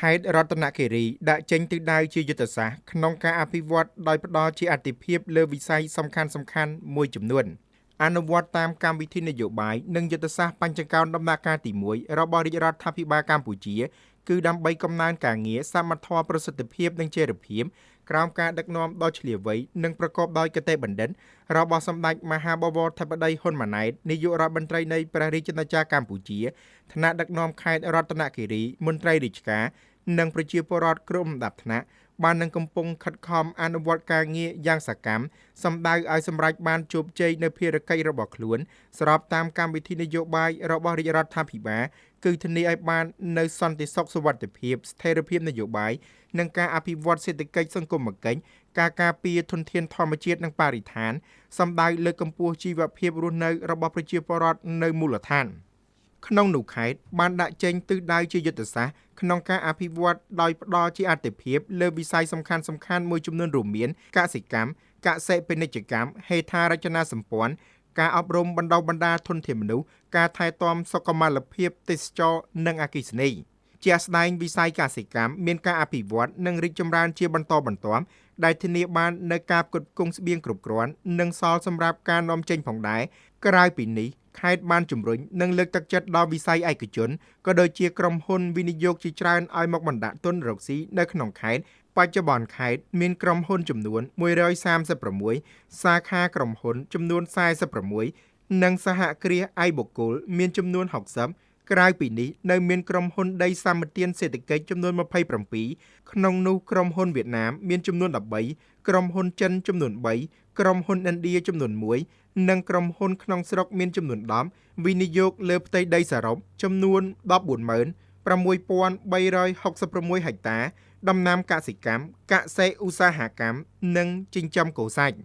ខេត្តរតនគិរីដាក់ចេញទិសដៅជាយុទ្ធសាស្ត្រក្នុងការអភិវឌ្ឍដោយផ្ដល់ជាអាទិភាពលើវិស័យសំខាន់ៗមួយចំនួនអនុវត្តតាមកម្មវិធីនយោបាយនិងយុទ្ធសាស្ត្របញ្ចកោណដំណាក់កាលទី1របស់រាជរដ្ឋាភិបាលកម្ពុជាគឺដើម្បីកំណើនការងារសមត្ថភាពប្រសិទ្ធភាពនិងចីរភាពក្រោមការដឹកនាំដ៏ឆ្លៀវវៃនិងប្រកបដោយគតិបណ្ឌិតរបស់សម្ដេចមហាបវរធិបតីហ៊ុនម៉ាណែតនាយករដ្ឋមន្ត្រីនៃព្រះរាជាណាចក្រកម្ពុជាថ្នាក់ដឹកនាំខេត្តរតនគិរីមន្ត្រីរាជការនិងប្រជាពលរដ្ឋគ្រប់លំដាប់ថ្នាក់បាននឹងកំពុងខិតខំអនុវត្តការងារយ៉ាងសកម្មសម្ដៅឲ្យសម្រេចបានជោគជ័យនៅភារកិច្ចរបស់ខ្លួនស្របតាមកម្មវិធីនយោបាយរបស់រាជរដ្ឋាភិបាលគឺធានាឲ្យបាននៅសន្តិសុខសុវត្ថិភាពស្ថិរភាពនយោបាយនិងការអភិវឌ្ឍសេដ្ឋកិច្ចសង្គមគិច្ចការការពារធនធានធម្មជាតិនិងបរិស្ថានសម្ដៅលើកកម្ពស់ជីវភាពរស់នៅរបស់ប្រជាពលរដ្ឋនៅមូលដ្ឋានក្នុងនោះខេត្តបានដាក់ចេញទិសដៅជាយុទ្ធសាស្ត្រក្នុងការអភិវឌ្ឍដោយផ្ដល់ជាអាទិភាពលើវិស័យសំខាន់ៗមួយចំនួនរួមមានកសិកម្មកសិពាណិជ្ជកម្មហេដ្ឋារចនាសម្ព័ន្ធការអប់រំបណ្ដុះបណ្ដាលធនធានមនុស្សការថែទាំសុខុមាលភាពទេសចរណ៍និងអគ្គិសនីជាក់ស្ដែងវិស័យកសិកម្មមានការអភិវឌ្ឍនិងរីកចម្រើនជាបន្តបន្ទាប់ដែលធានាបាននូវការផ្គត់ផ្គង់ស្បៀងគ្រប់គ្រាន់និងសល់សម្រាប់ការនាំចេញផងដែរក្រៅពីនេះខេត្តបានជំរុញនិងលើកទឹកចិត្តដល់វិស័យឯកជនក៏ដូចជាក្រុមហ៊ុនវិនិយោគជាច្រើនឲ្យមកបណ្ដាក់ទុនរកស៊ីនៅក្នុងខេត្តបច្ចុប្បន្នខេត្តមានក្រុមហ៊ុនចំនួន136សាខាក្រុមហ៊ុនចំនួន46និងសហគ្រាសឯកបុគ្គលមានចំនួន60ក្រៅពីនេះនៅមានក្រុមហ៊ុនដីសម្បត្តិសេដ្ឋកិច្ចចំនួន27ក្នុងនោះក្រុមហ៊ុនវៀតណាមមានចំនួន13ក្រុមហ៊ុនចិនចំនួន3ក្រុមហ៊ុនឥណ្ឌាចំនួន1និងក្រុមហ៊ុនក្នុងស្រុកមានចំនួន10វិនិយោគលើផ្ទៃដីសរុបចំនួន146,366 ហិកតាដំណាំកសិកម្មកសិឧស្សាហកម្មនិងចិញ្ចឹមគោសាច់